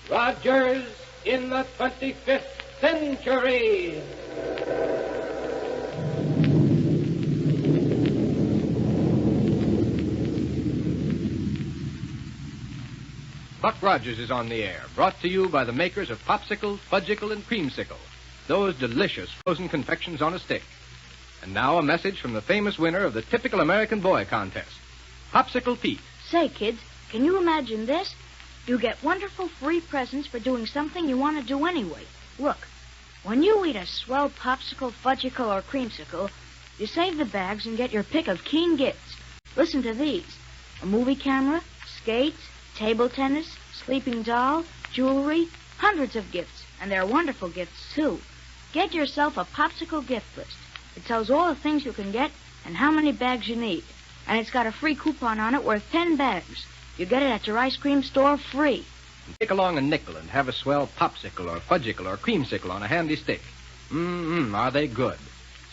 Rogers in the 25th century. Buck Rogers is on the air, brought to you by the makers of Popsicle, Fudgicle, and Creamsicle, those delicious frozen confections on a stick. And now a message from the famous winner of the Typical American Boy contest, Popsicle Pete. Say, kids, can you imagine this? You get wonderful free presents for doing something you want to do anyway. Look, when you eat a swell popsicle, fudgicle, or creamsicle, you save the bags and get your pick of keen gifts. Listen to these: a movie camera, skates, table tennis, sleeping doll, jewelry, hundreds of gifts. And they're wonderful gifts, too. Get yourself a popsicle gift list. It tells all the things you can get and how many bags you need. And it's got a free coupon on it worth 10 bags. You get it at your ice cream store free. Take along a nickel and have a swell popsicle or fudgicle or creamsicle on a handy stick. Are they good?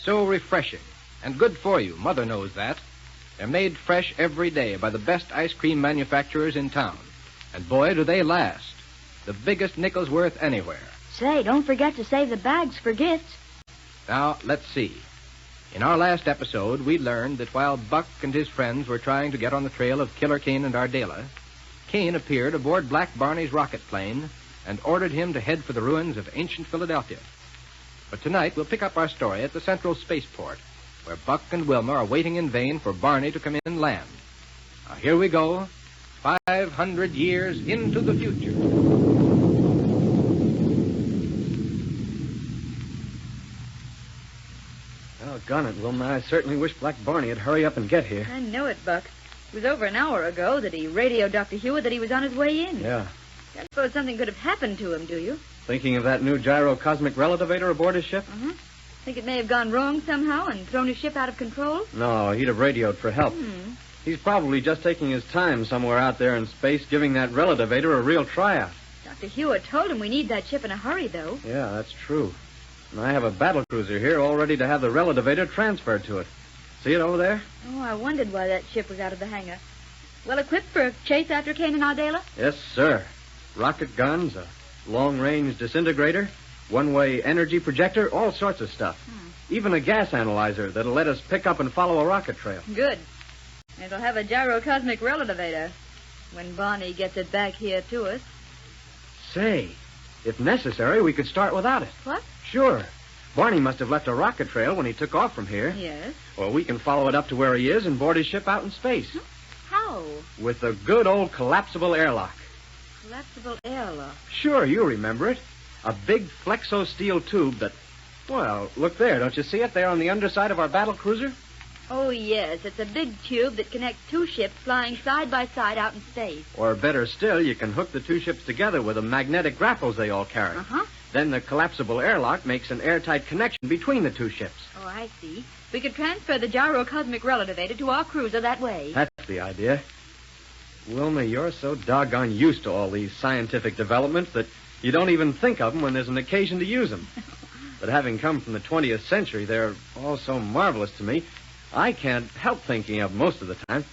So refreshing. And good for you. Mother knows that. They're made fresh every day by the best ice cream manufacturers in town. And boy, do they last. The biggest nickel's worth anywhere. Say, don't forget to save the bags for gifts. Now, let's see. In our last episode, we learned that while Buck and his friends were trying to get on the trail of Killer Kane and Ardala, Kane appeared aboard Black Barney's rocket plane and ordered him to head for the ruins of ancient Philadelphia. But tonight, we'll pick up our story at the Central Spaceport, where Buck and Wilma are waiting in vain for Barney to come in and land. Now, here we go, 500 years into the future. Doggone it, Wilma. I certainly wish Black Barney would hurry up and get here. I know it, Buck. It was over an hour ago that he radioed Dr. Hewitt that he was on his way in. Yeah. I suppose something could have happened to him, do you? Thinking of that new gyrocosmic relativator aboard his ship? Uh-huh. Think it may have gone wrong somehow and thrown his ship out of control? No, he'd have radioed for help. He's probably just taking his time somewhere out there in space, giving that relativator a real tryout. Dr. Hewitt told him we need that ship in a hurry, though. Yeah, that's true. And I have a battle cruiser here all ready to have the relativator transferred to it. See it over there? Oh, I wondered why that ship was out of the hangar. Well equipped for a chase after Kane and Ardala? Yes, sir. Rocket guns, a long-range disintegrator, one-way energy projector, all sorts of stuff. Even a gas analyzer that'll let us pick up and follow a rocket trail. Good. It'll have a gyrocosmic relativator when Barney gets it back here to us. Say, if necessary, we could start without it. What? Sure. Barney must have left a rocket trail when he took off from here. Yes. Well, we can follow it up to where he is and board his ship out in space. How? With a good old collapsible airlock. Collapsible airlock? Sure, you remember it. A big flexo steel tube that... Well, look there. Don't you see it there on the underside of our battle cruiser? Oh, yes. It's a big tube that connects two ships flying side by side out in space. Or better still, you can hook the two ships together with the magnetic grapples they all carry. Uh-huh. Then the collapsible airlock makes an airtight connection between the two ships. Oh, I see. We could transfer the gyrocosmic relativator to our cruiser that way. That's the idea. Wilma, you're so doggone used to all these scientific developments that you don't even think of them when there's an occasion to use them. But having come from the 20th century, they're all so marvelous to me, I can't help thinking of them most of the time.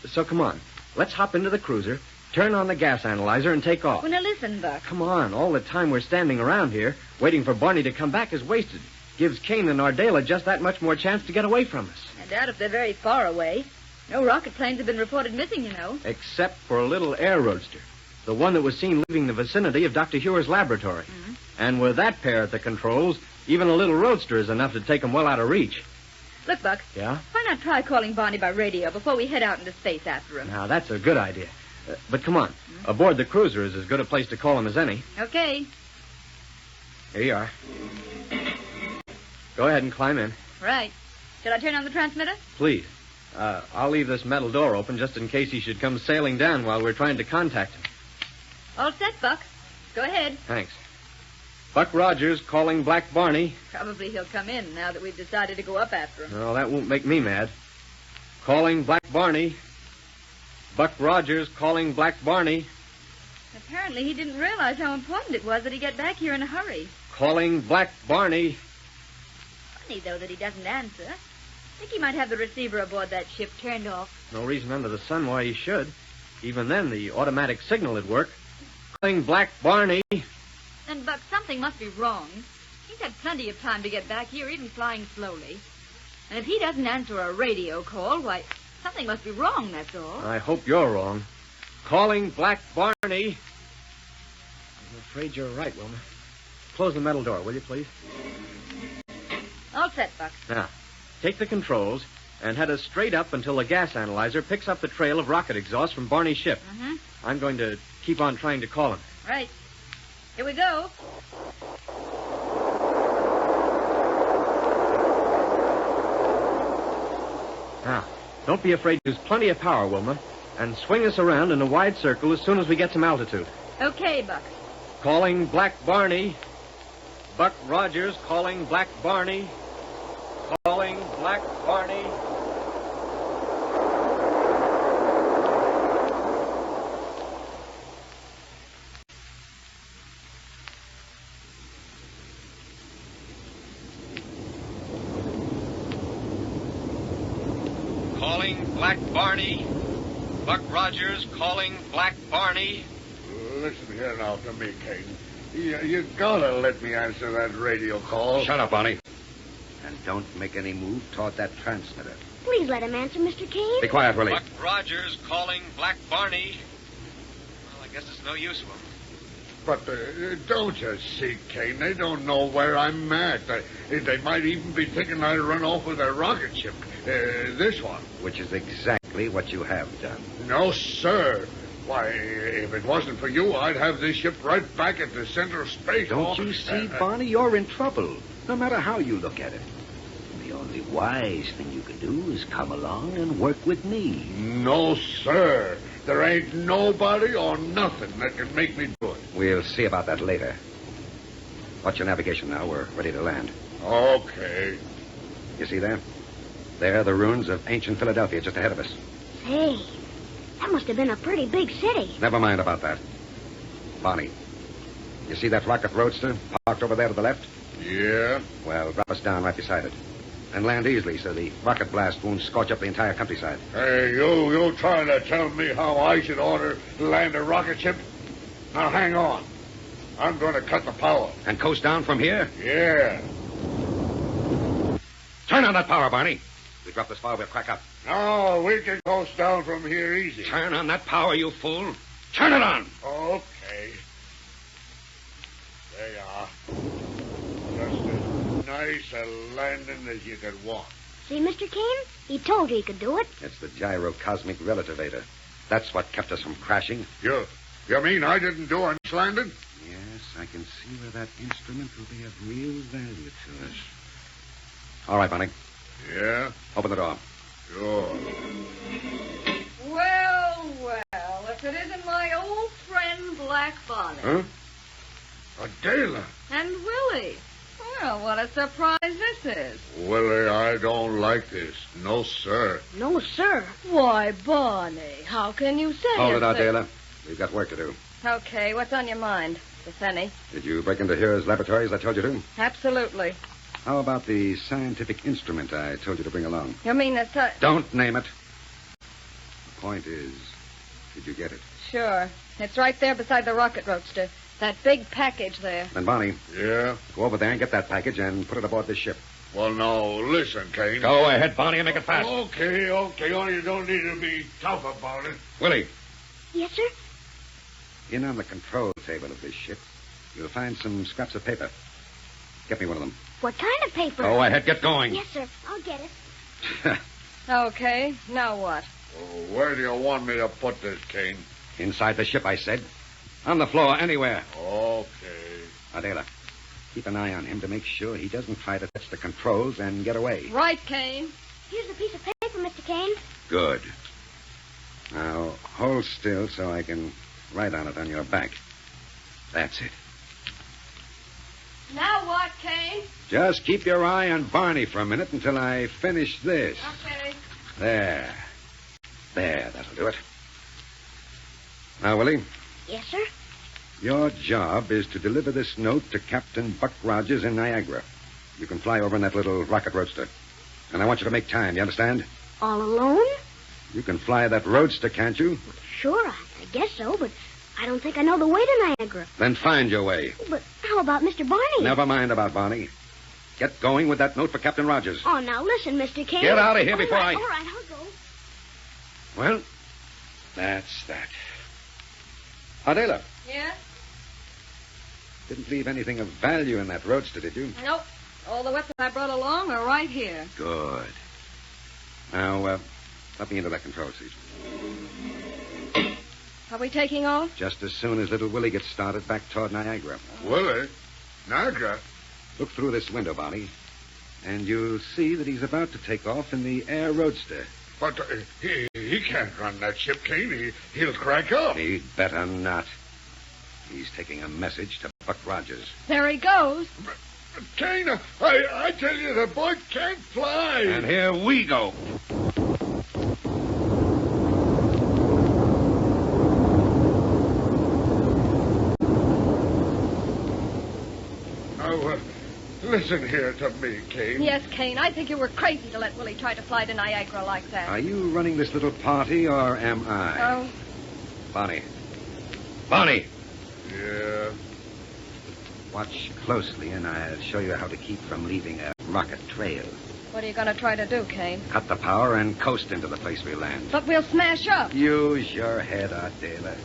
So come on, let's hop into the cruiser, turn on the gas analyzer, and take off. Well, now listen, Buck. Come on, all the time we're standing around here, waiting for Barney to come back is wasted. Gives Kane and Ardala just that much more chance to get away from us. I doubt if they're very far away. No rocket planes have been reported missing, you know. Except for a little air roadster. The one that was seen leaving the vicinity of Dr. Hewer's laboratory. And with that pair at the controls, even a little roadster is enough to take them well out of reach. Look, Buck. Yeah? Why not try calling Barney by radio before we head out into space after him? Now, that's a good idea. But come on. Aboard the cruiser is as good a place to call him as any. Okay. Here you are. Go ahead and climb in. Right. Shall I turn on the transmitter? Please. I'll leave this metal door open just in case he should come sailing down while we're trying to contact him. All set, Buck. Go ahead. Thanks. Buck Rogers calling Black Barney. Probably he'll come in now that we've decided to go up after him. No, that won't make me mad. Calling Black Barney. Buck Rogers calling Black Barney. Apparently he didn't realize how important it was that he get back here in a hurry. Calling Black Barney. Funny, though, that he doesn't answer. I think he might have the receiver aboard that ship turned off. No reason under the sun why he should. Even then, the automatic signal would work. Calling Black Barney. Then, Buck, something must be wrong. He's had plenty of time to get back here, even flying slowly. And if he doesn't answer a radio call, why, something must be wrong, that's all. I hope you're wrong. Calling Black Barney. I'm afraid you're right, Wilma. Close the metal door, will you, please? All set, Buck. Now, take the controls and head us straight up until the gas analyzer picks up the trail of rocket exhaust from Barney's ship. Mm-hmm. I'm going to keep on trying to call him. Right. Here we go. Now, don't be afraid. Use plenty of power, Wilma, and swing us around in a wide circle as soon as we get some altitude. Okay, Buck. Calling Black Barney. Buck Rogers calling Black Barney. Calling Black Barney. Calling Black Barney. Buck Rogers calling Black Barney. Listen here now to me, Kane. You gotta let me answer that radio call. Shut up, Barney. And don't make any move toward that transmitter. Please let him answer, Mr. Kane. Be quiet, Willie. Buck Rogers calling Black Barney. Well, I guess it's no use, Will. But don't you see, Kane? They don't know where I'm at. They might even be thinking I run off with a rocket ship. This one. Which is exactly what you have done. No, sir. Why, if it wasn't for you, I'd have this ship right back at the center of space. Don't you see, Barney? You're in trouble, no matter how you look at it. The only wise thing you can do is come along and work with me. No, sir. There ain't nobody or nothing that can make me do it. We'll see about that later. Watch your navigation now. We're ready to land. Okay. You see there? There are the ruins of ancient Philadelphia just ahead of us. Hey, that must have been a pretty big city. Never mind about that. Barney, you see that rocket roadster parked over there to the left? Yeah? Well, drop us down right beside it. And land easily so the rocket blast won't scorch up the entire countryside. Hey, you trying to tell me how I should order to land a rocket ship? Now, hang on. I'm going to cut the power. And coast down from here? Yeah. Turn on that power, Barney. We drop this far, we'll crack up. No, we can coast down from here easy. Turn on that power, you fool. Turn it on. Okay. There you are. Just as nice a landing as you could want. See, Mr. Kane? He told you he could do it. It's the gyrocosmic relativator. That's what kept us from crashing. You mean I didn't do a landing? Yes, I can see where that instrument will be of real value to us. All right, Barney. Yeah? Open the door. Sure. Well, if it isn't my old friend Black Bonnet. Huh? Ardala. And Willie. Well, what a surprise this is. Willie, I don't like this. No, sir. No, sir. Why, Barney, how can you say Hold it, a thing- Ardala. We've got work to do. Okay, what's on your mind, if any? Did you break into Hearer's laboratory as I told you to? Absolutely. How about the scientific instrument I told you to bring along? You mean the Don't name it. The point is, did you get it? Sure. It's right there beside the rocket roadster. That big package there. Then, Barney, Yeah? go over there and get that package and put it aboard this ship. Well, now, listen, Kane. Go ahead, Barney, and make it fast. Okay. Only you don't need to be tough about it. Willie, Yes, sir? in on the control table of this ship, you'll find some scraps of paper. Get me one of them. What kind of paper? Go ahead, get going. Yes, sir. I'll get it. Okay, now what? Oh, where do you want me to put this, Kane? Inside the ship, I said. On the floor, anywhere. Okay. Ardala, keep an eye on him to make sure he doesn't try to touch the controls and get away. Right, Kane. Here's a piece of paper, Mr. Kane. Good. Now, hold still so I can write on it on your back. That's it. Now what, Kane? Just keep your eye on Barney for a minute until I finish this. Okay. There, that'll do it. Now, Willie, Yes, sir. your job is to deliver this note to Captain Buck Rogers in Niagara. You can fly over in that little rocket roadster. And I want you to make time, you understand? All alone? You can fly that roadster, can't you? Sure, I guess so, but I don't think I know the way to Niagara. Then find your way. But how about Mr. Barney? Never mind about Barney. Get going with that note for Captain Rogers. Oh, now listen, Mr. Kane. Get out of here before All right, I'll go. Well, that's that. Ardala, Yes? didn't leave anything of value in that roadster, did you? Nope. All the weapons I brought along are right here. Good. Now, let me into that control seat. Are we taking off? Just as soon as little Willie gets started back toward Niagara. Willie? Niagara? Look through this window, Barney, and you'll see that he's about to take off in the air roadster. But he can't run that ship, Kane. He'll crack up. He'd better not. He's taking a message to Buck Rogers. There he goes. Kane, I tell you, the boy can't fly. And here we go. Now, listen here to me, Kane. Yes, Kane, I think you were crazy to let Willie try to fly to Niagara like that. Are you running this little party, or am I? Oh, Barney. Barney! Yeah. Watch closely, and I'll show you how to keep from leaving a rocket trail. what are you going to try to do, Kane? Cut the power and coast into the place we land. But we'll smash up. Use your head, Ardala.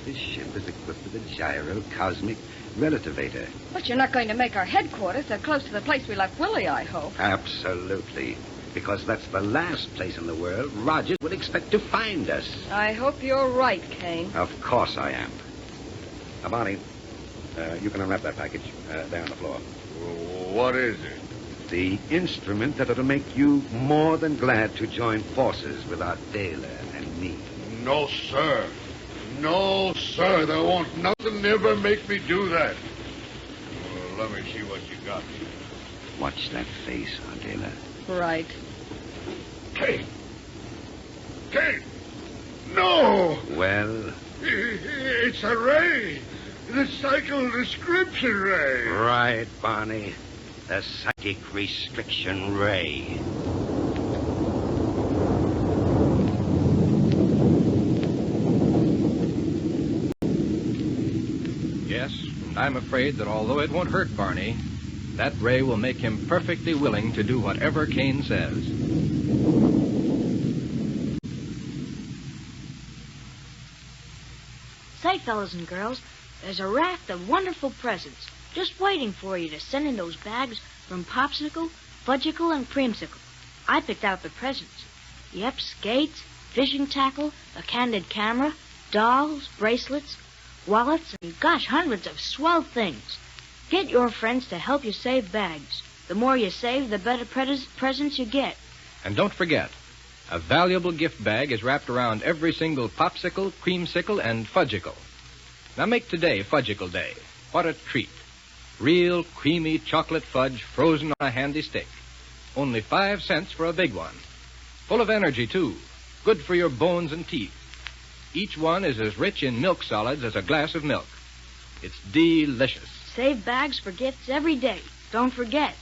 This ship is equipped with a gyro cosmic relativator. But you're not going to make our headquarters so close to the place we left Willie, I hope. Absolutely. Because that's the last place in the world Rogers would expect to find us. I hope you're right, Kane. Of course I am. Now, Barney, you can unwrap that package there on the floor. What is it? The instrument that'll make you more than glad to join forces with Ardala and me. No, sir. No, sir. There won't nothing ever make me do that. Well, let me see what you got. Watch that face, Ardala. Right. Kate. Kate. No. Well? It's a ray. The cycle description ray. Right, Barney. The psychic restriction ray. Yes, and I'm afraid that although it won't hurt Barney, that ray will make him perfectly willing to do whatever Kane says. Say, fellas and girls, there's a raft of wonderful presents just waiting for you to send in those bags from Popsicle, Fudgicle, and Creamsicle. I picked out the presents. Yep, skates, fishing tackle, a candid camera, dolls, bracelets, wallets, and gosh, hundreds of swell things. Get your friends to help you save bags. The more you save, the better presents you get. And don't forget, a valuable gift bag is wrapped around every single Popsicle, Creamsicle, and Fudgicle. Now make today Fudgicle Day. What a treat. Real creamy chocolate fudge frozen on a handy stick. Only 5 cents for a big one. Full of energy, too. Good for your bones and teeth. Each one is as rich in milk solids as a glass of milk. It's delicious. Save bags for gifts every day. Don't forget,